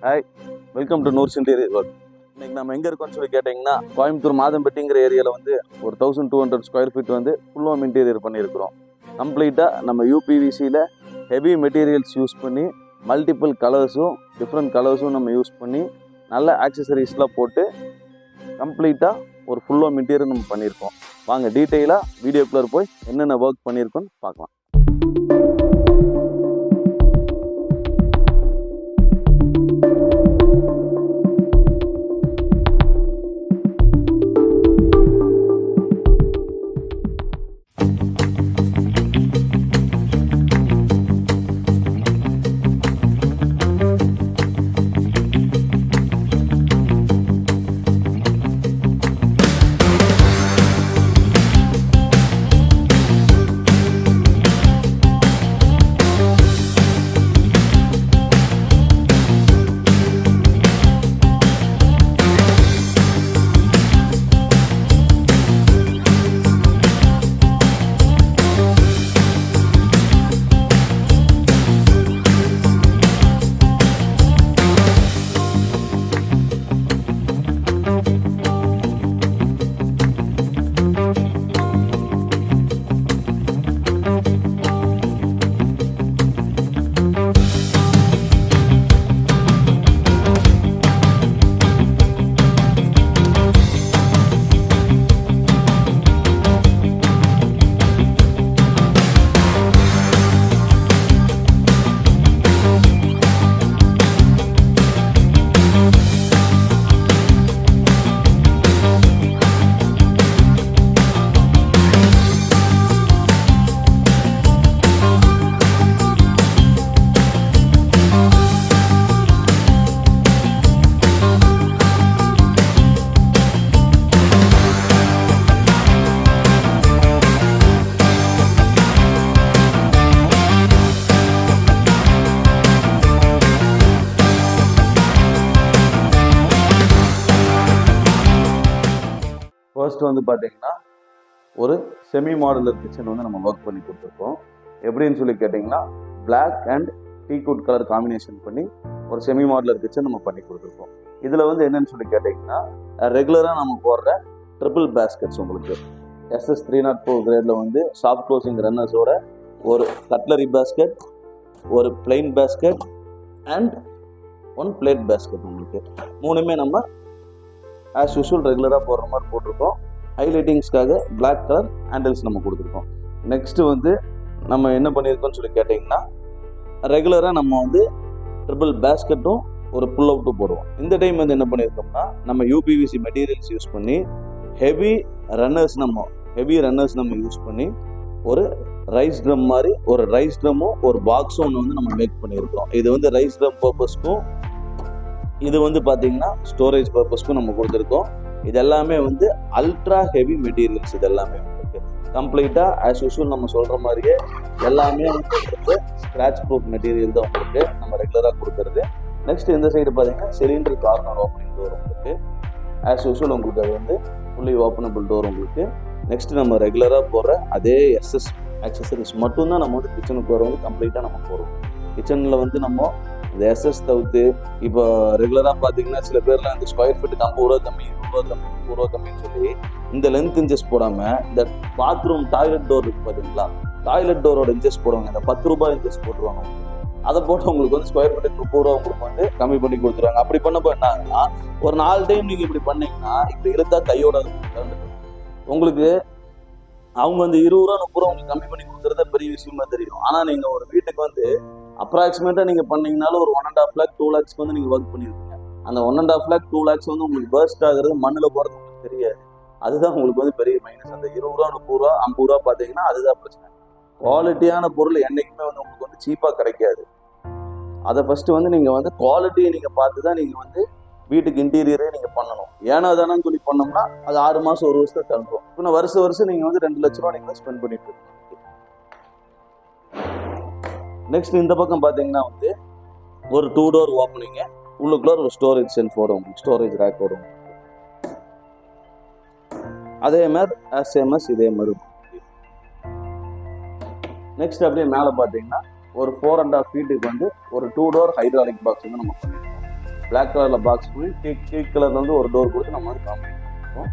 Hi, welcome to Noor's interior work. இன்னைக்கு நம்ம எங்கே இருக்கோம்னு சொல்லி கேட்டிங்கன்னா, கோயம்புத்தூர் மாதம்பட்டிங்கிற ஏரியாவில் வந்து ஒரு 1200 ஸ்கொயர் ஃபீட் வந்து ஃபுல் ஹோம் இன்டீரியர் பண்ணியிருக்கிறோம். கம்ப்ளீட்டாக நம்ம யூபிவிசியில் ஹெவி மெட்டீரியல்ஸ் யூஸ் பண்ணி மல்டிபிள் கலர்ஸும் டிஃப்ரெண்ட் கலர்ஸும் நம்ம யூஸ் பண்ணி நல்ல ஆக்சசரிஸ்லாம் போட்டு கம்ப்ளீட்டாக ஒரு ஃபுல் ஹோம் இன்டீரியர் நம்ம பண்ணியிருக்கோம். வாங்க டீட்டெயிலாக வீடியோக்குள்ளே போய் என்னென்ன ஒர்க் பண்ணியிருக்கோன்னு பார்க்கலாம். ஃபர்ஸ்ட் வந்து பார்த்தீங்கன்னா ஒரு செமி மாடுலர் கிச்சன் வந்து நம்ம ஒர்க் பண்ணி கொடுத்துருக்கோம். எப்படின்னு சொல்லி கேட்டிங்கன்னா, black and teakwood colour combination பண்ணி ஒரு செமி மாடுலர் கிச்சன் நம்ம பண்ணி கொடுத்துருக்கோம். இதில் வந்து என்னன்னு சொல்லி கேட்டிங்கன்னா, ரெகுலராக நம்ம போடுற ட்ரிபிள் பேஸ்கெட்ஸ் உங்களுக்கு SS 304 கிரேடில் வந்து சாஃப்ட் க்ளோசிங் ரன்னர்ஸோட ஒரு கட்லரி பேஸ்கெட், ஒரு plain basket and one plate basket உங்களுக்கு மூணுமே நம்ம ஆஸ் யூஷுவல் ரெகுலராக போடுற மாதிரி போட்டிருக்கோம். ஹைலைட்டிங்ஸ்க்காக பிளாக் கலர் ஹேண்டில்ஸ் நம்ம கொடுத்துருக்கோம். நெக்ஸ்ட்டு வந்து நம்ம என்ன பண்ணியிருக்கோம்னு சொல்லி கேட்டிங்கன்னா, ரெகுலராக நம்ம வந்து ட்ரிபிள் பேஸ்கெட்டும் ஒரு புல் அவுட்டும் போடுவோம். இந்த டைம் வந்து என்ன பண்ணியிருக்கோம்னா, நம்ம யூபிவிசி மெட்டீரியல்ஸ் யூஸ் பண்ணி ஹெவி ரன்னர்ஸ் நம்ம யூஸ் பண்ணி ஒரு ரைஸ் ட்ரம் மாதிரி ஒரு ரைஸ் ட்ரம்மும் ஒரு பாக்ஸும் ஒன்று வந்து நம்ம மேக் பண்ணியிருக்கோம். இது வந்து ரைஸ் ட்ரம் பர்பஸ்க்கும் இது வந்து பார்த்தீங்கன்னா ஸ்டோரேஜ் பர்பஸ்க்கும் நம்ம கொடுத்துருக்கோம். இது எல்லாமே வந்து அல்ட்ரா ஹெவி மெட்டீரியல்ஸ். இது எல்லாமே உங்களுக்கு கம்ப்ளீட்டாக ஆஸ் யூஷுவல் நம்ம சொல்கிற மாதிரியே எல்லாமே வந்து ஸ்க்ராட்ச் ப்ரூஃப் மெட்டீரியல் தான் உங்களுக்கு நம்ம ரெகுலராக கொடுக்குறது. நெக்ஸ்ட் இந்த சைடு பார்த்தீங்கன்னா சிலிண்டர் கார்னர் ஓப்பனிங் டோர் உங்களுக்கு ஆஸ் யூஷுவல் உங்களுக்கு அது வந்து ஃபுல்லி ஓப்பனபிள் டோர் உங்களுக்கு. நெக்ஸ்ட் நம்ம ரெகுலராக போடுற அதே SS ஆக்சசரிஸ் மட்டும்தான் நம்ம வந்து கிச்சனுக்கு வர வந்து கம்ப்ளீட்டாக நம்ம போடுவோம். கிச்சனில் வந்து நம்ம இந்த SS தவிர்த்து இப்போ ரெகுலராக பார்த்தீங்கன்னா சில பேர்லாம் இந்த ஸ்கொயர் ஃபீட்டுக்கு 50 ரூபா கம்மி, 100 ரூபா கம்மி, 30 ரூபா கம்மின்னு சொல்லி இந்த லென்த் இன்ச்சஸ் போடாமல் இந்த பாத்ரூம் டாய்லெட் டோர் இருக்குது பார்த்தீங்களா, டாய்லெட் டோரோட இன்ச்சஸ் போடுவாங்க. இந்த 10 ரூபாய் இன்ச்சஸ் போட்டுருவாங்க. அதை போட்டு உங்களுக்கு வந்து ஸ்கொயர் ஃபீட்டுக்கு 30 ரூபா உங்களுக்கு வந்து கம்மி பண்ணி கொடுத்துருவாங்க. அப்படி பண்ணப்போ என்ன ஆகுதுன்னா, ஒரு 4 டைம் நீங்கள் இப்படி பண்ணீங்கன்னா இப்படி இருந்தால் கையோட உங்களுக்கு அவங்க வந்து 20 ரூபா 30 ரூபா உங்களுக்கு கம்மி பண்ணி கொடுக்குறத பெரிய விஷயமா தெரியும். ஆனால் நீங்கள் ஒரு வீட்டுக்கு வந்து அப்ராக்சிமேட்டாக நீங்கள் பண்ணீங்கனாலும் ஒரு 1.5 lakh 2 lakhs வந்து நீங்கள் ஒர்க் பண்ணியிருக்கீங்க. அந்த 1.5 lakh 2 lakhs வந்து உங்களுக்கு பர்ஸ்ட் ஆகுறது மண்ணில் போகிறது உங்களுக்கு தெரியாது. அதுதான் உங்களுக்கு வந்து பெரிய மைனஸ். அந்த 20 ரூபா 30 ரூபா 50 ரூபா பார்த்தீங்கன்னா அதுதான் பிரச்சனை. குவாலிட்டியான பொருள் என்றைக்குமே வந்து உங்களுக்கு வந்து சீப்பாக கிடைக்காது. அதை ஃபஸ்ட்டு வந்து நீங்கள் வந்து குவாலிட்டியை நீங்கள் பார்த்து தான் நீங்கள் வந்து வீட்டுக்கு இன்டீரியரே நீங்கள் பண்ணணும். ஏன்னா தானு சொல்லி பண்ணோம்னா அது 6 மாதம் 1 வருஷத்தை தள்ளுறோம். இன்னும் வருஷம் நீங்கள் வந்து 2 லட்ச ரூபா நீங்கள் ஸ்பெண்ட் பண்ணிட்டு இருக்கீங்க. நெக்ஸ்ட் இந்த பக்கம் பார்த்தீங்கன்னா வந்து ஒரு 2 டோர் ஓப்பனிங்கு, உள்ளுக்குள்ள ஒரு ஸ்டோரேஜ் செல்ஃப் வரும், ஸ்டோரேஜ் ரேக் வரும். அதே மாதிரி SMS இதே மாதிரி. நெக்ஸ்ட் அப்படியே மேலே பார்த்தீங்கன்னா ஒரு 4.5 feet வந்து ஒரு 2 door ஹைட்ராலிக் பாக்ஸ் வந்து நம்ம பண்ணியிருக்கோம். பிளாக் கலரில் பாக்ஸ் பண்ணி டீக் கலரில் வந்து ஒரு டோர் கொடுத்து நம்ம வந்து காம்பவுண்ட் பண்ணியிருக்கோம்.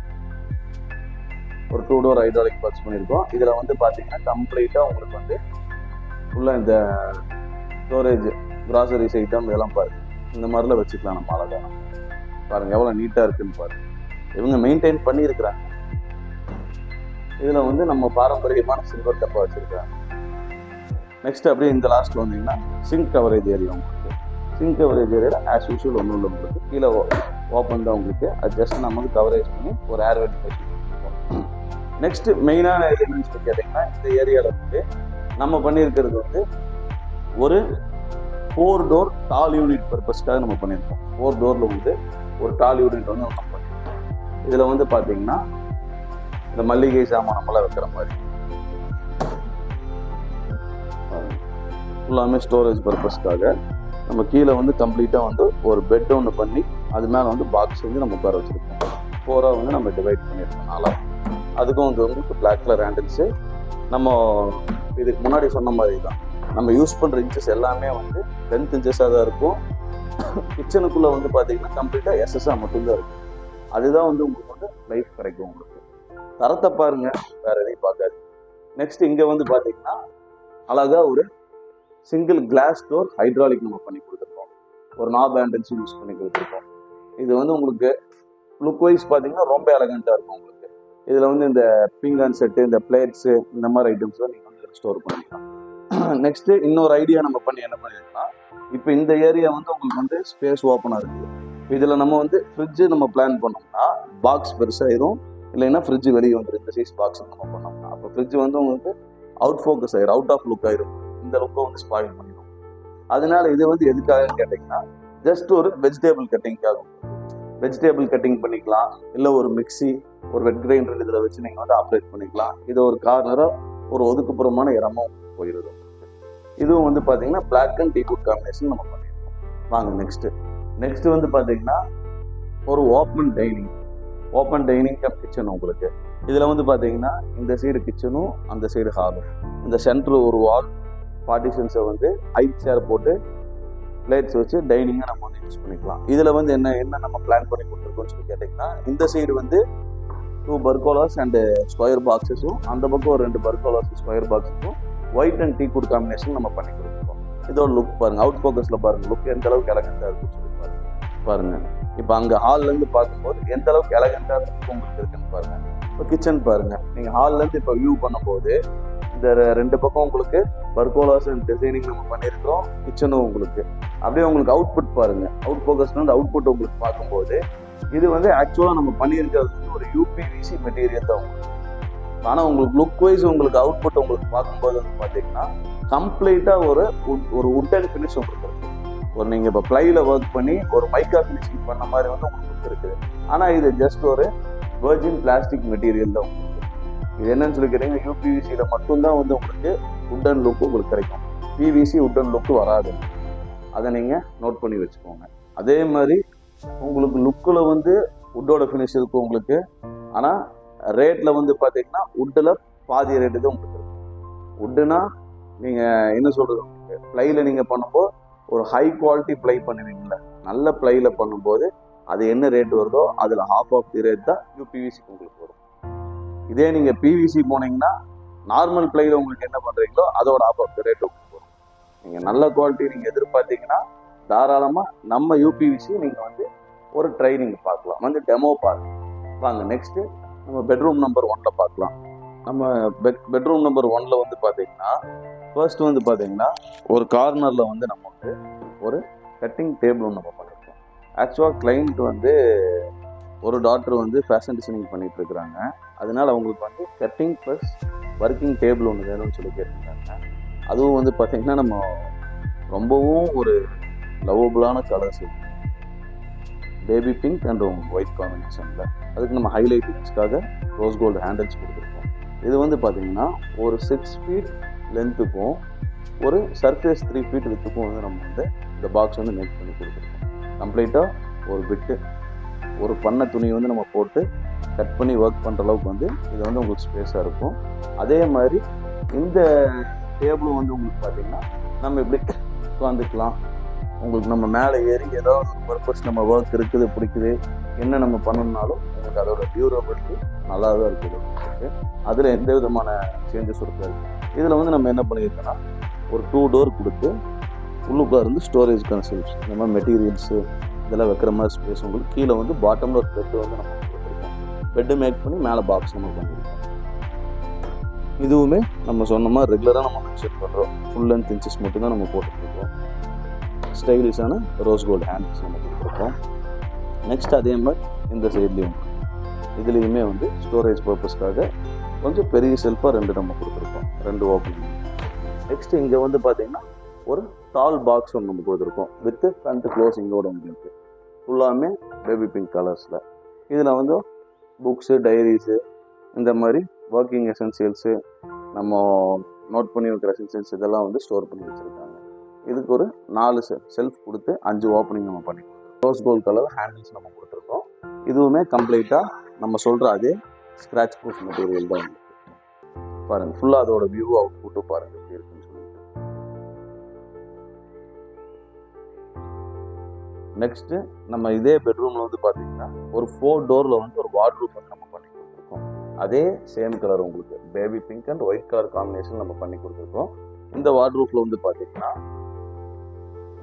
ஒரு 2 டோர் ஹைட்ராலிக் பாக்ஸ் பண்ணியிருக்கோம். இதில் வந்து பார்த்தீங்கன்னா கம்ப்ளீட்டாக உங்களுக்கு வந்து ஃபுல்லாக இந்த ஸ்டோரேஜ் கிராசரிஸ் ஐட்டம் இதெல்லாம் பாருங்கள், இந்த மாதிரிலாம் வச்சுக்கலாம். நம்ம அழகாக பாருங்கள் எவ்வளோ நீட்டாக இருக்குன்னு பாருங்கள். இவங்க மெயின்டைன் பண்ணியிருக்கிறாங்க. இதில் வந்து நம்ம பாரம்பரியமான சில்வர் டப்பா வச்சுருக்காங்க. நெக்ஸ்ட் அப்படியே இந்த லாஸ்ட்டில் வந்தீங்கன்னா சிங்க் கவரேஜ் ஏரியா. உங்களுக்கு சிங்க் கவரேஜ் ஏரியாவில் ஆஸ் யூஷுவல் ஒன்றும் இல்லை, உங்களுக்கு கீழே ஓப்பன் தான் உங்களுக்கு. அது ஜஸ்ட் நம்ம வந்து கவரேஜ் பண்ணி ஒரு ஏர் வென்டிலேஷன். நெக்ஸ்ட் மெயினான எலிமெண்ட்ஸ் கேட்டிங்கன்னா இந்த ஏரியாவில் வந்து நம்ம பண்ணியிருக்கிறது வந்து ஒரு 4 டோர் டால் யூனிட் பர்பஸ்க்காக நம்ம பண்ணியிருக்கோம். 4 டோரில் வந்து ஒரு டால் யூனிட் வந்து நம்ம பண்ணியிருக்கோம். இதில் வந்து பார்த்தீங்கன்னா இந்த மல்லிகை சாமான் நம்மளாம் வைக்கிற மாதிரி ஃபுல்லாமே ஸ்டோரேஜ் பர்பஸ்க்காக நம்ம கீழே வந்து கம்ப்ளீட்டாக வந்து ஒரு பெட் ஒன்று பண்ணி அது மேலே வந்து பாக்ஸ் வந்து நம்ம உட்கார வச்சுருக்கோம். 4ஆக வந்து நம்ம டிவைட் பண்ணியிருக்கோம். நாளாக அதுக்கும் வந்து உங்களுக்கு பிளாக் கலர் ஹேண்டில்ஸு. நம்ம இதுக்கு முன்னாடி சொன்ன மாதிரி தான் நம்ம யூஸ் பண்ணுற இன்ச்சஸ் எல்லாமே வந்து 10 இன்ச்சஸாக தான் இருக்கும். கிச்சனுக்குள்ளே வந்து பார்த்தீங்கன்னா கம்ப்ளீட்டாக எஸ்எஸ்ஸாக மட்டும்தான் இருக்கும். அதுதான் வந்து உங்களுக்கு வந்து லைஃப் கிடைக்கும். உங்களுக்கு தரத்தை பாருங்க, வேற எதையும் பார்க்காது. நெக்ஸ்ட் இங்கே வந்து பார்த்தீங்கன்னா அழகாக ஒரு சிங்கிள் கிளாஸ் டோர் ஹைட்ராலிக் நம்ம பண்ணி கொடுத்துருக்கோம். ஒரு நாப் ஹேண்டில்ஸ் யூஸ் பண்ணி கொடுத்துருக்கோம். இது வந்து உங்களுக்கு லுக் வைஸ் பார்த்தீங்கன்னா ரொம்ப எலகண்ட்டாக இருக்கும். உங்களுக்கு இதில் வந்து இந்த பிங்கான் செட்டு, இந்த பிளேட்ஸு, இந்த மாதிரி ஐட்டம்ஸ்லாம் நீங்கள் வந்து ஸ்டோர் பண்ணிக்கலாம். நெக்ஸ்ட்டு இன்னொரு ஐடியா நம்ம பண்ணி என்ன பண்ணியிருக்கோம்னா, இப்போ இந்த ஏரியா வந்து உங்களுக்கு வந்து ஸ்பேஸ் ஓப்பனாக இருக்குது. இதில் நம்ம வந்து ஃப்ரிட்ஜு நம்ம பிளான் பண்ணோம்னா பாக்ஸ் பெருசாயிரும், இல்லைன்னா ஃப்ரிட்ஜ் வெளியே வந்துடும். இந்த சைஸ் பாக்ஸ் நம்ம பண்ணோம்னா அப்போ ஃப்ரிட்ஜ் வந்து உங்களுக்கு அவுட் ஃபோக்கஸ் ஆயிரும், அவுட் ஆஃப் லுக் ஆயிரும். இந்த லுக்கை வந்து ஸ்பாயில் பண்ணிடும். அதனால இது வந்து எதுக்காக கேட்டிங்கன்னா ஜஸ்ட் ஒரு வெஜிடேபிள் கட்டிங்காக. வெஜிடேபிள் கட்டிங் பண்ணிக்கலாம், இல்லை ஒரு மிக்சி, ஒரு வெட் கிரைண்டர் இதில் வச்சு நீங்கள் வந்து ஆப்ரேட் பண்ணிக்கலாம். இது ஒரு கார்னராக ஒரு ஒதுக்குப்புறமான இடமும் போயிடுது. இதுவும் வந்து பார்த்தீங்கன்னா பிளாக் அண்ட் டீக்வுட் காம்பினேஷன் நம்ம பண்ணியிருக்கோம். வாங்க நெக்ஸ்ட் வந்து பார்த்தீங்கன்னா ஒரு ஓப்பன் டைனிங் கம் கிச்சன். உங்களுக்கு இதில் வந்து பார்த்தீங்கன்னா இந்த சைடு கிச்சனும் அந்த சைடு ஹாலும், இந்த சென்ட்ரு ஒரு வால் பார்ட்டிஷன்ஸை வந்து ஹைட் சேர் போட்டு பிளேட்ஸ் வச்சு டைனிங்கை நம்ம வந்து யூஸ் பண்ணிக்கலாம். இதில் வந்து என்ன நம்ம பிளான் பண்ணி கொடுத்துருக்கோம்னு சொல்லி கேட்டிங்கன்னா, இந்த சைடு வந்து 2 பர்கோலாஸ் அண்டு ஸ்கொயர் பாக்ஸஸும், அந்த பக்கம் ஒரு 2 பர்கோலாஸ் ஸ்கொயர் பாக்ஸஸும் ஒயிட் அண்ட் டீக்வுட் காம்பினேஷன் நம்ம பண்ணி கொடுத்துருக்கோம். இதோட லுக் பாருங்கள், அவுட் ஃபோக்கஸில் பாருங்கள், லுக் எந்த அளவுக்கு எலகண்ட்டாக இருக்குன்னு சொல்லி பாருங்கள். இப்போ அங்கே ஹால்லேருந்து பார்க்கும்போது எந்த அளவுக்கு எலகண்ட்டாக உங்களுக்கு இருக்குன்னு பாருங்கள். இப்போ கிச்சன் பாருங்கள், நீங்கள் ஹால்லேருந்து இப்போ வியூ பண்ணும்போது இந்த 2 பக்கம் உங்களுக்கு பர்கோலாஸ் அண்ட் டிசைனிங் நம்ம பண்ணியிருக்கிறோம். கிச்சனும் உங்களுக்கு அப்படியே உங்களுக்கு அவுட்புட் பாருங்கள், அவுட் ஃபோக்கஸ்ல வந்து அவுட்புட் உங்களுக்கு பார்க்கும்போது இது வந்து ஆக்சுவலாக நம்ம பண்ணியிருக்கிறது ஒரு யூபிவிசி மெட்டீரியல் தான் உங்களுக்கு. ஆனால் உங்களுக்கு லுக் வைஸ் உங்களுக்கு அவுட்புட் உங்களுக்கு பார்க்கும்போது வந்து பார்த்தீங்கன்னா கம்ப்ளீட்டாக ஒரு உட் அண்ட் ஃபினிஷ் உங்களுக்கு இருக்குது. ஒரு நீங்கள் இப்போ ப்ளைல ஒர்க் பண்ணி ஒரு மைக்கா ஃபினிஷிங் பண்ண மாதிரி வந்து உங்களுக்கு இருக்குது. ஆனால் இது ஜஸ்ட் ஒரு வெர்ஜின் பிளாஸ்டிக் மெட்டீரியல் தான் உங்களுக்கு. இது என்னன்னு சொல்லி கேட்டீங்கன்னா யூபிவிசியில் மட்டும்தான் வந்து உங்களுக்கு உட்டன் லுக்கு உங்களுக்கு கிடைக்கும். பிவிசி உட்டன் லுக்கு வராது. அதை நீங்கள் நோட் பண்ணி வச்சுக்கோங்க. அதே மாதிரி உங்களுக்கு லுக்கில் வந்து உட்டோட ஃபினிஷ் இருக்கும் உங்களுக்கு. ஆனால் ரேட்டில் வந்து பார்த்தீங்கன்னா உட்டில் பாதி ரேட்டு தான் உங்களுக்கு இருக்கும். உட்டுனா நீங்கள் என்ன சொல்கிறது, ப்ளைல நீங்கள் பண்ணும்போது ஒரு ஹை குவாலிட்டி ப்ளை பண்ணுவீங்களா, நல்ல ப்ளைல பண்ணும்போது அது என்ன ரேட் வருதோ அதில் half ஆஃப் தி ரேட் தான் யூபிவிசிக்கு உங்களுக்கு வரும். இதே நீங்கள் பிவிசி போனீங்கன்னா நார்மல் ப்ளைல உங்களுக்கு என்ன பண்ணுறீங்களோ அதோட half ஆஃப் தி ரேட் உங்களுக்கு வரும். நீங்கள் நல்ல குவாலிட்டி நீங்கள் எதிர்பார்த்தீங்கன்னா தாராளமாக நம்ம யூபிவிசி நீங்கள் வந்து ஒரு ட்ரைனிங் பார்க்கலாம், வந்து டெமோ பாருங்க. வாங்க நெக்ஸ்ட்டு நம்ம பெட்ரூம் நம்பர் 1 பார்க்கலாம். நம்ம பெட்ரூம் நம்பர் 1 வந்து பார்த்தீங்கன்னா ஃபர்ஸ்ட் வந்து பார்த்தீங்கன்னா ஒரு கார்னரில் வந்து நம்ம வந்து ஒரு கட்டிங் டேபிள் ஒன்று நம்ம பண்ணியிருக்கோம். ஆக்சுவலாக கிளைண்ட் வந்து ஒரு டாக்டர் வந்து ஃபேஷன் டிசைனிங் பண்ணிட்டு இருக்கிறாங்க. அதனால அவங்களுக்கு வந்து கட்டிங் ப்ளஸ் ஒர்க்கிங் டேபிள் ஒன்று வேணும்னு சொல்லி கேட்டிருக்காங்க. அதுவும் வந்து பார்த்தீங்கன்னா நம்ம ரொம்பவும் ஒரு லவ்வபுளான colours, baby pink and white காம்பினேஷனில். அதுக்கு நம்ம ஹைலைட்டிங்ஸ்க்காக ரோஸ் கோல்டு ஹேண்டில்ஸ் கொடுத்துருக்கோம். இது வந்து பார்த்தீங்கன்னா ஒரு 6 ஃபீட் லென்த்துக்கும் ஒரு சர்ஃபேஸ் 3 ஃபீட் வித்துக்கும் வந்து நம்ம வந்து இந்த பாக்ஸ் வந்து மேக் பண்ணி கொடுத்துருக்கோம். கம்ப்ளீட்டாக ஒரு பிட்டு ஒரு பண்ண துணியை வந்து நம்ம போட்டு கட் பண்ணி ஒர்க் பண்ணுற அளவுக்கு வந்து இது வந்து உங்களுக்கு ஸ்பேஸாக இருக்கும். அதே மாதிரி இந்த டேபிளும் வந்து உங்களுக்கு பார்த்தீங்கன்னா நம்ம இப்படி உட்காந்துக்கலாம், உங்களுக்கு நம்ம மேலே ஏறி ஏதாவது ஒரு பர்பஸ் நம்ம ஒர்க் இருக்குது பிடிக்குது என்ன நம்ம பண்ணணும்னாலும் உங்களுக்கு அதோட டியூரபிலிட்டி நல்லா தான் இருக்குது உங்களுக்கு. அதில் எந்த விதமான சேஞ்சஸ் இருக்காது. இதில் வந்து நம்ம என்ன பண்ணியிருக்கோன்னா ஒரு 2 டோர் கொடுத்து உள்ளுக்குள்ள இருந்து ஸ்டோரேஜ்க்கான செல்ஃப்ஸ் இந்த மாதிரி மெட்டீரியல்ஸு இதெல்லாம் வைக்கிற மாதிரி ஸ்பேஸ் உங்களுக்கு. கீழே வந்து பாட்டமில் ஒரு பெட்டு வந்து நம்ம கொடுத்துருக்கோம். பெட்டு மேக் பண்ணி மேலே பாக்ஸ் நம்ம பண்ணியிருக்கோம். இதுவுமே நம்ம சொன்ன மாதிரி ரெகுலராக நம்ம மென்ஷன் பண்ணுறோம். ஃபுல் லென்த் இன்ச்சஸ் மட்டும் தான் நம்ம போட்டுருக்கோம். ஸ்டைலிஷான ரோஸ் கோல்டு ஹேண்ட்ஸ் நம்ம கொடுத்துருக்கோம். நெக்ஸ்ட் அதே மாதிரி இந்த சைட்லேயும் இதுலேயுமே வந்து ஸ்டோரேஜ் பர்பஸ்க்காக கொஞ்சம் பெரிய செல்ஃபாக 2 நம்ம கொடுத்துருக்கோம். 2 ஓப்பனிங். நெக்ஸ்ட் இங்கே வந்து பார்த்தீங்கன்னா ஒரு டால் பாக்ஸ் ஒன்று நம்ம கொடுத்துருக்கோம் வித் ஃப்ரண்ட் க்ளோசிங்கோட உங்களுக்கு. ஃபுல்லாமே பேபி பிங்க் கலர்ஸில். இதில் வந்து புக்ஸு டைரிஸு இந்த மாதிரி ஒர்க்கிங் எசென்சியல்ஸு நம்ம நோட் பண்ணி வைக்கிற எசென்சியல்ஸ் இதெல்லாம் வந்து ஸ்டோர் பண்ணி வச்சுருக்காங்க. இதுக்கு ஒரு 4 செல்ஃப் கொடுத்து 5 ஓப்பனிங் நம்ம பண்ணி கொடுத்துருக்கோம். ரோஸ் கோல்ட் கலர் ஹேண்டில்ஸ் நம்ம கொடுத்துருக்கோம். இதுவுமே கம்ப்ளீட்டாக நம்ம சொல்கிற அதே ஸ்க்ராட்ச் ப்ரூஃப் மெட்டீரியல் தான் உங்களுக்கு. பாருங்கள் ஃபுல்லாக அதோட வியூ அவுட் புட்டு பாருங்கள் எப்படி இருக்குன்னு சொல்லிட்டு. நெக்ஸ்ட்டு நம்ம இதே பெட்ரூமில் வந்து பார்த்தீங்கன்னா ஒரு 4 டோரில் வந்து ஒரு வார்ட்ரூஃப் வந்து நம்ம பண்ணி கொடுத்துருக்கோம். அதே சேம் கலர் உங்களுக்கு baby pink and white colour combination நம்ம பண்ணி கொடுத்துருக்கோம். இந்த வார்ட்ரூஃபில் வந்து பார்த்தீங்கன்னா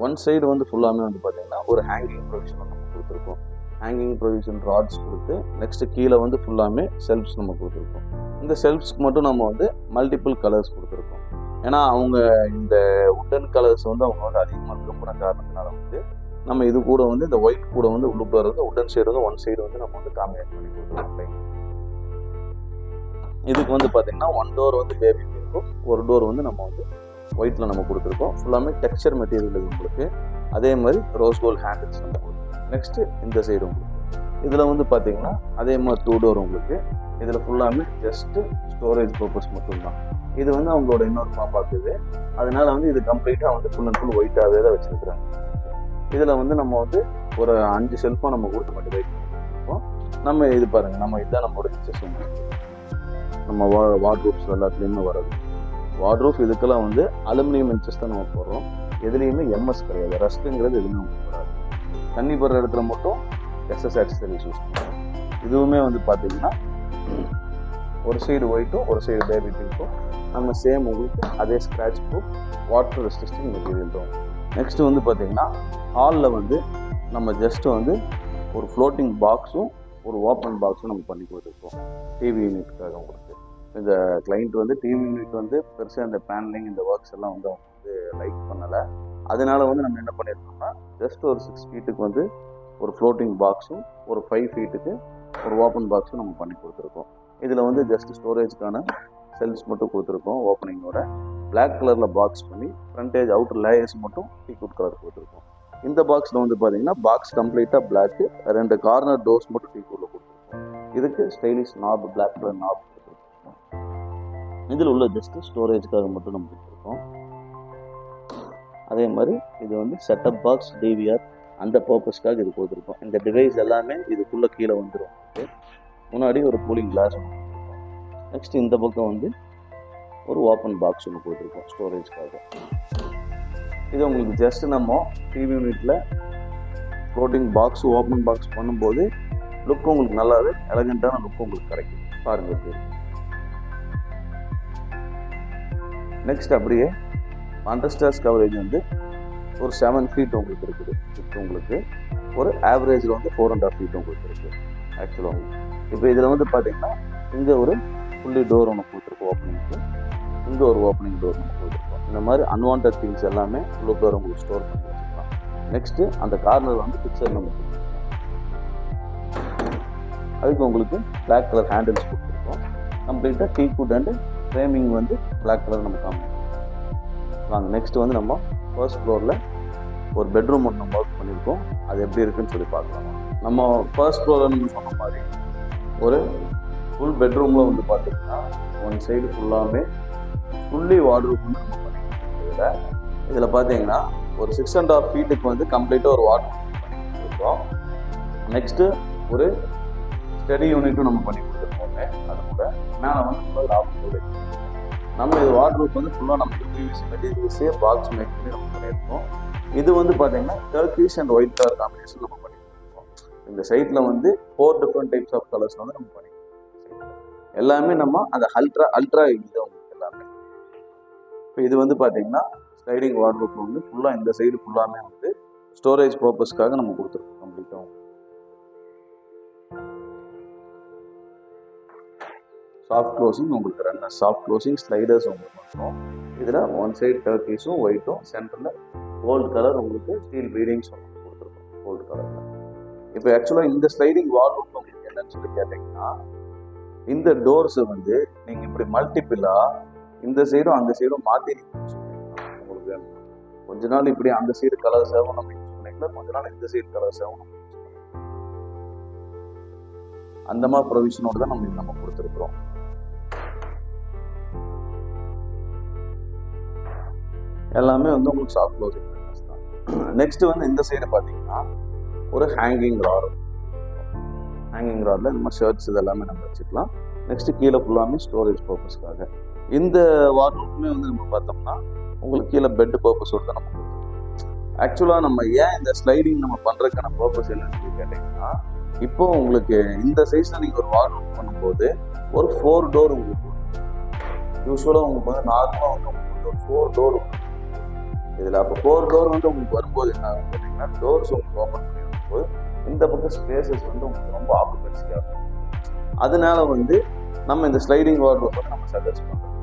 ஒன் சைடு வந்து ஃபுல்லாமே வந்து பார்த்தீங்கன்னா ஒரு ஹேங்கிங் ப்ரொவிஷன் நம்ம கொடுத்துருக்கோம். ஹேங்கிங் ப்ரொவிஷன் ராட்ஸ் கொடுத்து நெக்ஸ்ட்டு கீழே வந்து ஃபுல்லாமே செல்ஃப்ஸ் நம்ம கொடுத்துருக்கோம். இந்த செல்ஃப்ஸ்க்கு மட்டும் நம்ம வந்து மல்டிபிள் கலர்ஸ் கொடுத்துருக்கோம். ஏன்னா அவங்க இந்த உட்டன் கலர்ஸ் வந்து அவங்க வந்து அதிகமாக விரும்பின காரணத்தினால வந்து நம்ம இது கூட வந்து இந்த ஒயிட் கூட வந்து உள்ளுக்குள்ள இருந்து உடன் சைடு வந்து ஒன் சைடு வந்து நம்ம வந்து காம்பினேட் பண்ணி கொடுத்துருக்கோம். இதுக்கு வந்து பார்த்தீங்கன்னா 1 டோர் வந்து பேபி பிங்க்கும் 1 டோர் வந்து நம்ம வந்து ஒயிட்டில் நம்ம கொடுத்துருக்கோம். ஃபுல்லாமே டெக்ஸ்சர் மெட்டீரியல் இது உங்களுக்கு. அதே மாதிரி ரோஸ் கோல்ட் ஹேண்டில்ஸ் நம்ம கொடுத்துருக்கோம். நெக்ஸ்ட்டு இந்த சைடு உங்களுக்கு இதில் வந்து பார்த்தீங்கன்னா அதே மாதிரி 2 டோர் உங்களுக்கு. இதில் ஃபுல்லாமே ஜஸ்ட்டு ஸ்டோரேஜ் பர்பஸ் மட்டும்தான். இது வந்து அவங்களோட இன்னொரு பார்க்குது. அதனால வந்து இது கம்ப்ளீட்டாக வந்து ஃபுல் அண்ட் ஃபுல் ஒயிட்டாகவே தான் வச்சுருக்குறாங்க. இதில் வந்து நம்ம வந்து ஒரு 5 செல்ஃபாக நம்ம கொடுத்து மட்டும் வெயிட் பண்ணிருக்கோம். நம்ம இது பாருங்கள் நம்ம இதுதான் நம்மளோட இன்ச்சஸ் நம்ம வார்ட்ரூஃப்ஸ் எல்லாத்துலேயுமே வராது. வார்ட்ரூஃப் இதுக்கெல்லாம் வந்து அலுமினியம் இன்ச்சஸ் தான் நம்ம போடுறோம். எதுலேயுமே எம்எஸ் கிடையாது. ரஸ்ட்டுங்கிறது எதுவுமே நமக்கு வராது. தண்ணி போடுற இடத்துல மட்டும் எஸ்எஸ் ஆக்சசரிஸ் யூஸ் பண்ணுறோம். இதுவுமே வந்து பார்த்தீங்கன்னா ஒரு சைடு ஒயிட்டும் ஒரு சைடு பேபி பிங்க்கும் நம்ம சேம் உங்களுக்கு அதே scratch proof water resisting material தான். நெக்ஸ்ட்டு வந்து பார்த்தீங்கன்னா ஹாலில் வந்து நம்ம ஜஸ்ட்டு வந்து ஒரு ஃப்ளோட்டிங் பாக்ஸும் ஒரு ஓப்பன் பாக்ஸும் நம்ம பண்ணி கொடுத்துருக்கோம் டிவி யூனிட்டுக்காக உங்களுக்கு. இந்த கிளைண்ட் வந்து டிவி யூனிட் வந்து பெருசாக இந்த பேனலிங் இந்த ஒர்க்ஸ் எல்லாம் வந்து அவங்க வந்து லைக் பண்ணலை. அதனால வந்து நம்ம என்ன பண்ணியிருக்கோம்னா ஜஸ்ட் ஒரு 6 ஃபீட்டுக்கு வந்து ஒரு ஃப்ளோட்டிங் பாக்ஸும் ஒரு 5 ஃபீட்டுக்கு ஒரு ஓப்பன் பாக்ஸும் நம்ம பண்ணி கொடுத்துருக்கோம். இதில் வந்து ஜஸ்ட் ஸ்டோரேஜ்க்கான செல்ஸ் மட்டும் கொடுத்துருக்கோம். ஓப்பனிங்கோட பிளாக் கலரில் பாக்ஸ் பண்ணி ஃப்ரண்டேஜ் அவுட்டர் லேயர்ஸ் மட்டும் டீக்வுட் கலர் கொடுத்துருக்கோம். இந்த பாக்ஸில் வந்து பார்த்தீங்கன்னா பாக்ஸ் கம்ப்ளீட்டாக பிளாக்கு, 2 கார்னர் டோர்ஸ் மட்டும் டீக்வுட்டில் கொடுத்துருக்கோம். இதுக்கு ஸ்டைலிஷ் நாப் பிளாக் கலர் நாப் கொடுத்துருக்கோம். இதில் உள்ள ஜஸ்ட் ஸ்டோரேஜ்க்காக மட்டும் நம்ம கொடுத்துருக்கோம். அதே மாதிரி இது வந்து செட்டப் பாக்ஸ் டிவிஆர் அந்த பர்பஸ்க்காக இது கொடுத்துருக்கோம். இந்த டிவைஸ் எல்லாமே இதுக்குள்ளே கீழே வந்துடும். முன்னாடி ஒரு கூலிங் கிளாஸ் ஒன்று கொடுத்துருக்கோம். நெக்ஸ்ட் இந்த பக்கம் வந்து ஒரு ஓப்பன் பாக்ஸ் ஒன்று கொடுத்துருக்கோம் ஸ்டோரேஜ்க்காக. இது உங்களுக்கு ஜஸ்ட் நம்ம டிவி யூனிட்டில் ஃப்ளோட்டிங் பாக்ஸ் ஓப்பன் பாக்ஸ் பண்ணும்போது லுக் உங்களுக்கு நல்லாவே எலகண்ட்டான லுக் உங்களுக்கு கிடைக்கும். பாருங்கள் எப்படி. நெக்ஸ்ட் அப்படியே அண்டர்ஸ்டார்ஸ் கவரேஜ் வந்து ஒரு 7 ஃபீட் உங்களுக்கு இருக்குது. இப்போ உங்களுக்கு ஒரு ஆவரேஜில் வந்து 4.5 ஃபீட் உங்களுக்கு இருக்குது ஆக்சுவலாக உங்களுக்கு. இப்போ இதில் வந்து பார்த்தீங்கன்னா இங்கே ஒரு ஃபுல்லி டோர் ஒன்று கொடுத்துருக்கோம் ஓப்பனிங்க்கு. இங்கே ஒரு ஓப்பனிங் டோர் நம்ம கொடுத்துருக்கோம். இந்த மாதிரி அன்வான்ட் திங்ஸ் எல்லாமே உள்ளுக்குள்ள உங்களுக்கு ஸ்டோர் பண்ணி வச்சுக்கலாம். நெக்ஸ்ட்டு அந்த கார்னர் வந்து பிக்சர் நம்ம கொடுத்துருக்கோம். அதுக்கு உங்களுக்கு பிளாக் கலர் ஹேண்டில்ஸ் கொடுத்துருக்கோம். கம்ப்ளீட்டாக டீக்வுட் அண்ட் ஃப்ரேமிங் வந்து பிளாக் கலர் நம்ம காமிக்கிறோம். வாங்க நெக்ஸ்ட் வந்து நம்ம ஃபர்ஸ்ட் ஃப்ளோரில் ஒரு பெட்ரூம் ஒன்று நம்ம ஒர்க் பண்ணியிருக்கோம். அது எப்படி இருக்குன்னு சொல்லி பார்க்கலாம். நம்ம ஃபர்ஸ்ட் ஃப்ளோரில் நம்ம சொன்ன மாதிரி ஒரு ஃபுல் பெட்ரூமில் வந்து பார்த்தீங்கன்னா ஒன் சைடு ஃபுல்லாமே ஃபுல்லி வார்ட்ரூப் வந்து நம்ம பண்ணியிருக்கோம். இதில் பார்த்தீங்கன்னா ஒரு 6.5 ஃபீட்டுக்கு வந்து கம்ப்ளீட்டாக ஒரு வார்ட்ரூப் பண்ணி கொடுத்துருக்கோம். நெக்ஸ்ட்டு ஒரு ஸ்டடி யூனிட்டும் நம்ம பண்ணி கொடுத்துருக்கோங்க. அது கூட மேலே வந்து ஃபுல்லாக லாஃப்ட் நம்ம இது வார்ட்ரோப் வந்து ஃபுல்லாக நம்ம யூபிவிசி மெட்டீரியல்ஸே பாக்ஸ் மேக் பண்ணி நம்ம பண்ணியிருக்கோம். இது வந்து பார்த்தீங்கன்னா Turkish and white colour combination நம்ம பண்ணியிருக்கோம். இந்த சைட்டில் வந்து 4 டிஃப்ரெண்ட் டைப்ஸ் ஆஃப் கலர்ஸ் வந்து நம்ம பண்ணியிருக்கோம். எல்லாமே நம்ம அந்த அல்ட்ரா இதுதான் உங்களுக்கு எல்லாமே. இப்போ இது வந்து பார்த்தீங்கன்னா ஸ்லைடிங் வார்ட்ரோப் வந்து ஃபுல்லாக இந்த சைடு ஃபுல்லாமே வந்து ஸ்டோரேஜ் பர்பஸ்க்காக நம்ம கொடுத்துருக்கோம் கம்ப்ளீட்டாக. சாஃப்ட் க்ளோசிங் உங்களுக்கு ரன்னர் சாஃப்ட் க்ளோசிங் ஸ்லைடர்ஸ் உங்களுக்கு பண்ணுறோம். இதில் ஒன் சைடு டர்க்கிஷும் ஒயிட்டும் சென்டரில் கோல்டு கலர் உங்களுக்கு ஸ்டீல் பீடிங்ஸ் கொடுத்துருக்கோம் கோல்டு கலரில். இப்போ ஆக்சுவலாக இந்த ஸ்லைடிங் வார்ட்ரோப் உங்களுக்கு என்னன்னு சொல்லி கேட்டிங்கன்னா, இந்த டோர்ஸை வந்து நீங்கள் இப்படி மல்டிபிளாக இந்த சைடும் அந்த சைடும் மாற்றி யூஸ் பண்ணிக்கலாம். உங்களுக்கு வேணும் கொஞ்ச நாள் இப்படி அந்த சைடு கலர்ஸாகவும் நம்ம யூஸ் பண்ணிக்கலாம், கொஞ்ச நாள் இந்த சைடு கலர்ஸாகவும் நம்ம யூஸ் பண்ணிக்கலாம். அந்த மாதிரி ப்ரொவிஷனோடு தான் நம்ம கொடுத்துருக்குறோம். எல்லாமே வந்து உங்களுக்கு சாஃப்ட் க்ளோசிங் தான். நெக்ஸ்ட் வந்து இந்த சைடு பார்த்தீங்கன்னா ஒரு ஹேங்கிங் ராட் இந்த மாதிரி ஷர்ட்ஸ் இதெல்லாமே நம்ம வச்சுக்கலாம். நெக்ஸ்ட் கீழே ஃபுல்லாமே ஸ்டோரேஜ் பர்பஸ்க்காக. இந்த வார்ட்ரோப்புமே வந்து நம்ம பார்த்தோம்னா உங்களுக்கு கீழே பெட் பர்பஸோடு தான் நம்ம கொடுத்துருக்கோம். ஆக்சுவலாக நம்ம ஏன் இந்த ஸ்லைடிங் நம்ம பண்ணுறதுக்கான பர்பஸ் என்னன்னு சொல்லி கேட்டிங்கன்னா, இப்போ உங்களுக்கு இந்த சைஸில் நீங்கள் ஒரு வார்ட்ரோப் பண்ணும்போது ஒரு 4 டோர் உங்களுக்கு யூஸ்வலாக உங்களுக்கு வந்து நார்மலாக வந்து உங்களுக்கு ஒரு 4 டோர் இதில். அப்போ 4 டோர் வந்து உங்களுக்கு வரும்போது என்ன ஆகும் கேட்டிங்கன்னா, டோர்ஸ் உங்களுக்கு ஓப்பன் பண்ணி வரும்போது இந்த பக்கம் ஸ்பேசஸ் வந்து உங்களுக்கு ரொம்ப ஆக்குபென்சியாக இருக்கும். அதனால வந்து நம்ம இந்த ஸ்லைடிங் வார்ட்ரோப் வந்து நம்ம சஜஸ்ட் பண்ணுறோம்.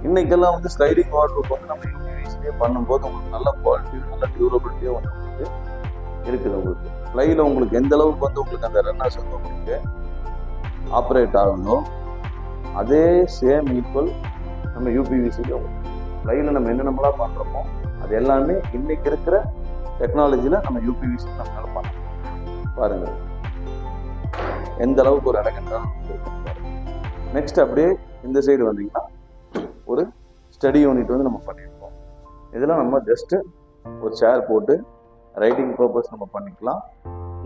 இன்னைக்கெல்லாம் வந்து ஸ்லைடிங் வார்ட்ரோப் வந்து நம்ம யூபிவிசிலேயே பண்ணும்போது உங்களுக்கு நல்ல குவாலிட்டியும் நல்ல டியூரபிலிட்டியும் வந்து உங்களுக்கு இருக்குது. உங்களுக்கு ஸ்லைடில் உங்களுக்கு எந்த அளவுக்கு வந்து உங்களுக்கு அந்த ரன்னர்ஸ் வந்து உங்களுக்கு ஆப்ரேட் ஆகணும், அதே சேம் ஈக்குவல் நம்ம யூபிவிசியில் உங்களுக்கு ஸ்லைடில் நம்ம என்னென்னலாம் பண்ணுறோமோ அது எல்லாமே இன்னைக்கு இருக்கிற டெக்னாலஜியில் நம்ம யூபிவிசி நம்மளால பண்ணலாம். பாருங்கள் எந்த அளவுக்கு ஒரு எலகண்டான பாருங்கள். நெக்ஸ்ட் அப்படியே இந்த சைடு வந்தீங்கன்னா ஒரு ஸ்டடி யூனிட் வந்து நம்ம பண்ணியிருக்கோம். இதில் நம்ம ஜஸ்ட்டு ஒரு சேர் போட்டு ரைட்டிங் பர்பஸ் நம்ம பண்ணிக்கலாம்.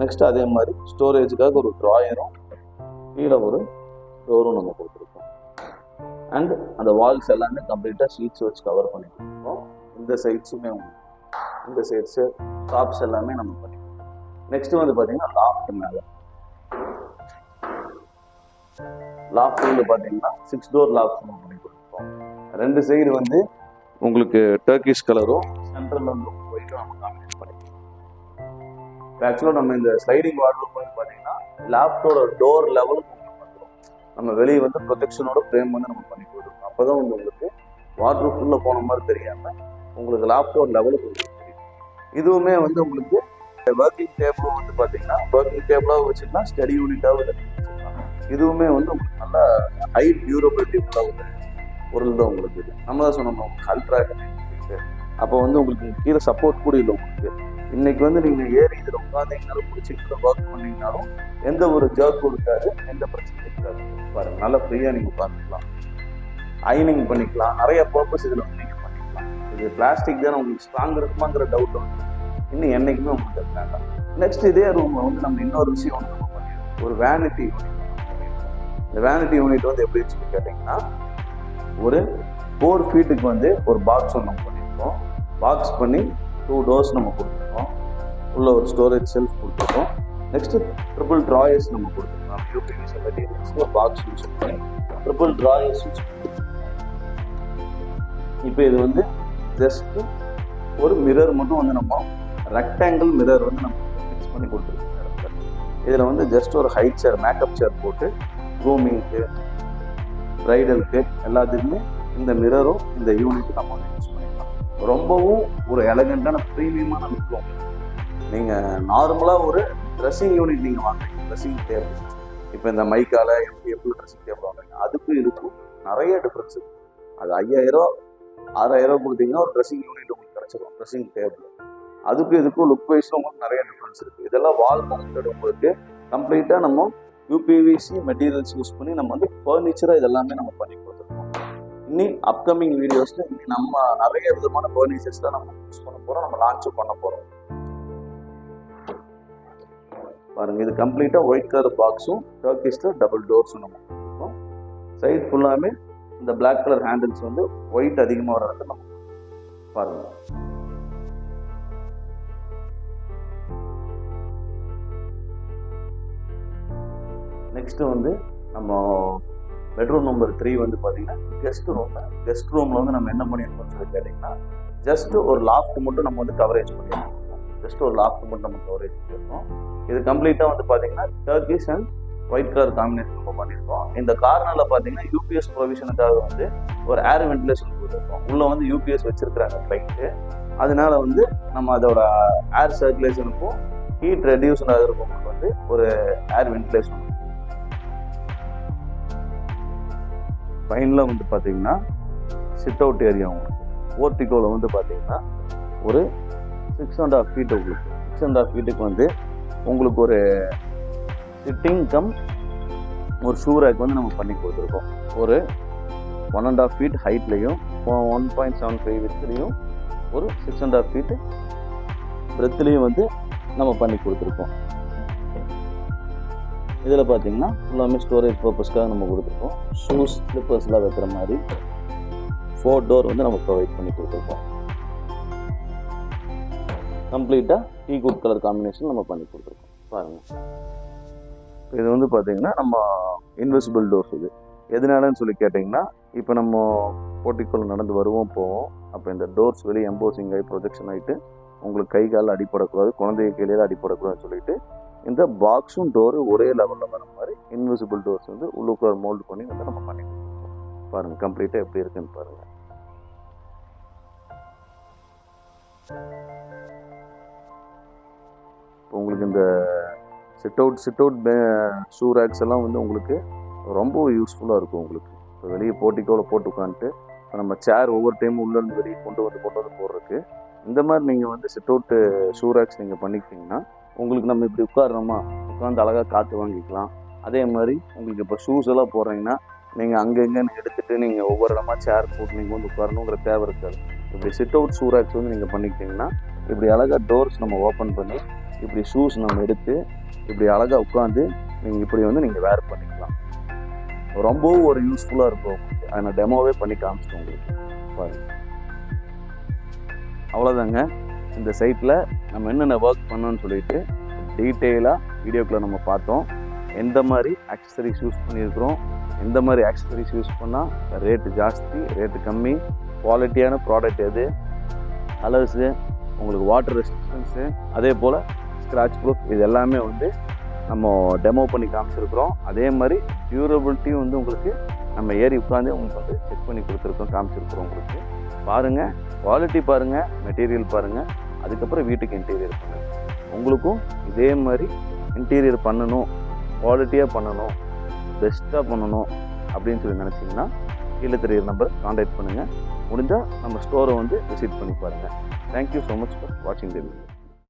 நெக்ஸ்ட் அதே மாதிரி ஸ்டோரேஜுக்காக ஒரு ட்ராயரும் கீழே ஒரு டோரும் நம்ம கொடுத்துருக்கோம். அண்ட் அந்த வால்ஸ் எல்லாமே கம்ப்ளீட்டாக ஷீட்ஸ் வச்சு கவர் பண்ணி கொடுத்துருக்கோம். இந்த சைட்ஸுமே இந்த சைட்ஸு டாப்ஸ் எல்லாமே நம்ம பண்ணிருக்கோம். நெக்ஸ்ட் வந்து பார்த்தீங்கன்னா லாஃப்ட் மேலே லாஃப்ட் வந்து பார்த்தீங்கன்னா 6 டோர் லாஃப்ட் நம்ம பண்ணி கொடுத்துருக்கோம். 2 சைடு வந்து உங்களுக்கு டர்க்கிஷ் கலரும் சென்ட்ரல் வந்து ஒயிட்டும் நம்ம காம்பினேட் பண்ணிருக்கோம். ஆக்சுவலாக நம்ம இந்த ஸ்லைடிங் வார்ட்ரோப் வந்து பார்த்தீங்கன்னா லாஃப்டோட டோர் லெவலுக்கு உங்களுக்கு வந்துடும். நம்ம வெளியே வந்து ப்ரொடெக்ஷனோட ஃப்ரேம் வந்து நம்ம பண்ணி கொடுத்துருக்கோம். அப்போ தான் வந்து உங்களுக்கு வார்ட்ரோப் ஃபுல்லாக போன மாதிரி தெரியாமல் உங்களுக்கு லாஃப்டோட லெவலுக்கு உங்களுக்கு தெரியும். இதுவுமே வந்து உங்களுக்கு ஒர்க்கிங் டேபிளும் வந்து பார்த்தீங்கன்னா ஒர்க்கிங் டேபிளாக வச்சுக்கலாம், ஸ்டடி யூனிட்டாகவும் வச்சுக்கலாம். இதுவுமே வந்து உங்களுக்கு நல்ல ஹை டியூரபிலிட்டி உள்ள ஒரு பொருள் தான் உங்களுக்கு. இது நம்ம தான் சொன்னோம் உங்களுக்கு அல்ட்ரா சொல்லிட்டு. அப்போ வந்து உங்களுக்கு கீழே சப்போர்ட் கூட இல்லை உங்களுக்கு. இன்னைக்கு வந்து நீங்கள் ஏறி இதில் உட்காந்தீங்கனாலும் பிடிச்சிக்கிட்டு ஒர்க் பண்ணிங்கனாலும் எந்த ஒரு ஜர்க்கும் இருக்காது, எந்த பிரச்சனையும் இருக்காது. பாருங்கள் நல்லா ஃப்ரீயாக நீங்கள் உட்காந்துக்கலாம், அயனிங் பண்ணிக்கலாம், நிறைய பர்பஸ் இதில் வந்து நீங்கள் பண்ணிக்கலாம். இது பிளாஸ்டிக் தானே உங்களுக்கு ஸ்ட்ராங் இருக்குமாங்கிற டவுட் வந்து இன்னும் என்றைக்குமே உங்களுக்கு அது வேண்டாம். நெக்ஸ்ட் இதே ரூமில் வந்து நம்ம இன்னொரு விஷயம் வந்து நம்ம பண்ணியிருக்கோம், ஒரு வேனிட்டி யூனிட். இந்த வேனிட்டி யூனிட் வந்து எப்படின்னு சொல்லி கேட்டிங்கன்னா, ஒரு 4 ஃபீட்டுக்கு வந்து ஒரு பாக்ஸ் ஒன்று நம்ம பண்ணியிருக்கோம். பாக்ஸ் பண்ணி 2 டோர்ஸ் நம்ம கொடுத்துருக்கோம். உள்ள ஒரு ஸ்டோரேஜ் செல்ஃப் கொடுத்துருக்கோம். நெக்ஸ்ட்டு ட்ரிபிள் ட்ராயர்ஸ் நம்ம கொடுத்துருக்கோம். யூபிவிசி மெட்டீரியல்ஸில் பாக்ஸ் யூஸ் பண்ணி ட்ரிபிள் ட்ராயர்ஸ் யூஸ் பண்ணிருக்கோம். இப்போ இது வந்து ஜஸ்ட்டு ஒரு மிரர் மட்டும் வந்து நம்ம ரெக்டாங்கிள் மிரர் வந்து நம்ம ஃபிக்ஸ் பண்ணி கொடுத்துருக்கோம். இதில் வந்து ஜஸ்ட் ஒரு ஹைட் சேர், மேக்கப் சேர் போட்டு க்ரூமிங்க்கு, ப்ரைடலுக்கு எல்லாத்துக்குமே இந்த மிரரும் இந்த யூனிட் நம்ம வந்து யூஸ் பண்ணிக்கலாம். ரொம்பவும் ஒரு எலகண்டான ப்ரீமியமான லுக்கும். நீங்கள் நார்மலாக ஒரு ட்ரெஸ்ஸிங் யூனிட் நீங்கள் வாங்குறீங்க, ட்ரெஸ்ஸிங் டேபிள், இப்போ இந்த மைக்கால எப்படி ட்ரெஸ்ஸிங் டேபிள் வாங்குறீங்க, அதுக்கும் இருக்கும் நிறைய டிஃப்ரென்ஸ் இருக்குது. அது 5000 6000 கொடுத்தீங்கன்னா ஒரு ட்ரெஸ்ஸிங் யூனிட் உங்களுக்கு கிடச்சிடும், ட்ரெஸ்ஸிங் டேபிள். அதுக்கும் இதுக்கும் லுக் வைஸில் உங்களுக்கு நிறைய டிஃப்ரென்ஸ் இருக்குது. இதெல்லாம் வால் மவுண்டட் உங்களுக்கு கம்ப்ளீட்டாக நம்ம யூபிவிசி மெட்டீரியல்ஸ் யூஸ் பண்ணி நம்ம வந்து ஃபர்னிச்சராக இதெல்லாமே நம்ம பண்ணி கொடுத்துருக்கோம். இன்னி அப்கமிங் வீடியோஸில் இன்னி நம்ம நிறைய விதமான ஃபர்னிச்சர்ஸ்லாம் நம்ம யூஸ் பண்ண போகிறோம், நம்ம லான்ச்சும் பண்ண போகிறோம். பாருங்கள், இது கம்ப்ளீட்டாக ஒயிட் கலர் பாக்ஸும் டர்க்கிஷில் டபுள் டோர்ஸும் நம்ம கொடுத்துருக்கோம். சைட் ஃபுல்லாமே இந்த பிளாக் கலர் ஹேண்டில்ஸ் வந்து ஒயிட் அதிகமாக வர இடத்துல நம்ம பாருங்க. நெக்ஸ்ட் வந்து நம்ம பெட்ரூம் நம்பர் 3 வந்து பார்த்தீங்கன்னா கெஸ்ட் ரூமில் வந்து நம்ம என்ன பண்ணியிருக்கோம்னு சொல்லி கேட்டிங்கன்னா ஜஸ்ட் ஒரு லாஃப்ட் மட்டும் நம்ம வந்து கவரேஜ் பண்ணியிருக்கோம். இது கம்ப்ளீட்டாக வந்து பார்த்தீங்கன்னா Turkish and white colour combination நம்ம பண்ணியிருக்கோம். இந்த கார்னரில் பார்த்தீங்கன்னா யூபிஎஸ் ப்ரொவிஷனுக்காக வந்து ஒரு ஏர் வென்டிலேஷன் கொடுத்துருக்கோம். உள்ளே வந்து யூபிஎஸ் வச்சிருக்கிறாங்க ஃப்ளைட்டு. அதனால வந்து நம்ம அதோட ஏர் சர்க்குலேஷனுக்கும் ஹீட் ரெடியூஸ் ஆகிறதுக்கும் வந்து ஒரு ஏர் வென்டிலேஷன். ஃபைனலாக வந்து பார்த்தீங்கன்னா சிட் அவுட் ஏரியா உங்களுக்கு போர்ட்டிகோவில் வந்து பார்த்தீங்கன்னா ஒரு 6.5 feet உங்களுக்கு 6.5 feet வந்து உங்களுக்கு ஒரு சிட்டிங் கம் ஒரு ஷூ ரேக் வந்து நம்ம பண்ணி கொடுத்துருக்கோம். ஒரு 1.5 feet ஹைட்லையும் 1.75 வித்லையும் ஒரு 6.5 feet பிரெத்லையும் வந்து நம்ம பண்ணி கொடுத்துருக்கோம். இதில் பார்த்தீங்கன்னா ஃபுல்லாமே ஸ்டோரேஜ் பர்பஸ்க்காக நம்ம கொடுத்துருக்கோம். ஷூஸ் ஸ்லிப்பர்ஸ்லாம் வைக்கிற மாதிரி 4 டோர் வந்து நம்ம ப்ரொவைட் பண்ணி கொடுத்துருக்கோம். கம்ப்ளீட்டாக டீகுட் கலர் காம்பினேஷன் நம்ம பண்ணி கொடுத்துருக்கோம். பாருங்கள், இது வந்து பார்த்தீங்கன்னா நம்ம இன்விசிபிள் டோர்ஸ். இது எதனாலன்னு சொல்லி கேட்டிங்கன்னா இப்போ நம்ம போர்ட்டிகோல நடந்து வருவோம் போவோம். அப்போ இந்த டோர்ஸ் வெளியே எம்போசிங் ஆகி ப்ரொஜெக்ஷன் ஆகிட்டு உங்களுக்கு கை காலில் அடிப்படக்கூடாது, குழந்தைய கையில அடிப்படக்கூடாதுன்னு சொல்லிட்டு இந்த பாக்ஸும் டோரு ஒரே லெவலில் வர மாதிரி இன்விசிபிள் டோர்ஸ் வந்து உள்ளுக்குள்ள மோல்டு பண்ணி வந்து நம்ம பண்ணி கொடுத்துருக்கோம். பாருங்கள் கம்ப்ளீட்டாக எப்படி இருக்குன்னு பாருங்கள். இப்போ உங்களுக்கு இந்த சிட் அவுட் ஷூ ரேக்ஸ் எல்லாம் வந்து உங்களுக்கு ரொம்ப யூஸ்ஃபுல்லாக இருக்கும். உங்களுக்கு இப்போ வெளியே போர்ட்டிகோவில் போட்டு உட்காந்துட்டு இப்போ நம்ம சேர் ஒவ்வொரு டைமும் உள்ளேருந்து வெளியே கொண்டு வந்து போடுறதுக்கு இந்த மாதிரி நீங்கள் வந்து சிட் அவுட்டு ஷூ ரேக்ஸ் நீங்கள் பண்ணிக்கிட்டிங்கன்னா உங்களுக்கு நம்ம இப்படி உட்காடுறோமா உட்காந்து அழகாக காற்று வாங்கிக்கலாம். அதே மாதிரி உங்களுக்கு இப்போ ஷூஸ் எல்லாம் போடுறீங்கன்னா நீங்கள் அங்கங்கன்னு எடுத்துகிட்டு நீங்கள் ஒவ்வொரு இடமா சேர் போட்டு நீங்கள் வந்து உட்காரணுங்கிற தேவை இருக்காது. இப்படி சிட் அவுட் ஷூ ரேக்ஸ் வந்து நீங்கள் பண்ணிக்கிட்டிங்கன்னா இப்படி அழகாக டோர்ஸ் நம்ம ஓப்பன் பண்ணி இப்படி ஷூஸ் நம்ம எடுத்து இப்படி அழகாக உட்காந்து நீங்கள் இப்படி வந்து நீங்கள் வேர் பண்ணிக்கலாம். ரொம்பவும் ஒரு யூஸ்ஃபுல்லாக இருக்கும். அதை நான் டெமோவே பண்ணி காமிச்சிட்டேன் உங்களுக்கு. பாருங்க, அவ்வளோதாங்க. இந்த சைட்டில் நம்ம என்னென்ன ஒர்க் பண்ணோன்னு சொல்லிட்டு டீட்டெயிலாக வீடியோக்குள்ளே நம்ம பார்த்தோம். எந்த மாதிரி ஆக்சசரிஸ் யூஸ் பண்ணியிருக்கிறோம், எந்த மாதிரி ஆக்சசரிஸ் யூஸ் பண்ணால் ரேட்டு ஜாஸ்தி, ரேட்டு கம்மி, குவாலிட்டியான ப்ராடக்ட் எது, கலர்ஸு, உங்களுக்கு வாட்டர் ரெசிஸ்டன்ஸு, அதே போல் ஸ்க்ராட்ச் ப்ரூஃப், இது எல்லாமே வந்து நம்ம டெமோ பண்ணி காமிச்சிருக்கிறோம். அதே மாதிரி டியூரபிலிட்டியும் வந்து உங்களுக்கு நம்ம ஏறி உட்காந்து உங்களுக்கு வந்து செக் பண்ணி கொடுத்துருக்கோம், காமிச்சிருக்கிறோம். உங்களுக்கு பாருங்கள், குவாலிட்டி பாருங்கள், மெட்டீரியல் பாருங்கள், அதுக்கப்புறம் வீட்டுக்கு இன்டீரியர் பண்ணுங்கள். உங்களுக்கும் இதே மாதிரி இன்டீரியர் பண்ணணும், குவாலிட்டியாக பண்ணணும், பெஸ்ட்டாக பண்ணணும் அப்படின்னு சொல்லி நினச்சிங்கன்னா கீழே தெரியுற நம்பர் கான்டாக்ட் பண்ணுங்கள். முடிஞ்சால் நம்ம ஸ்டோரை வந்து விசிட் பண்ணி பாருங்கள். தேங்க்யூ ஸோ மச் ஃபார் வாட்சிங் தி வீடியோ.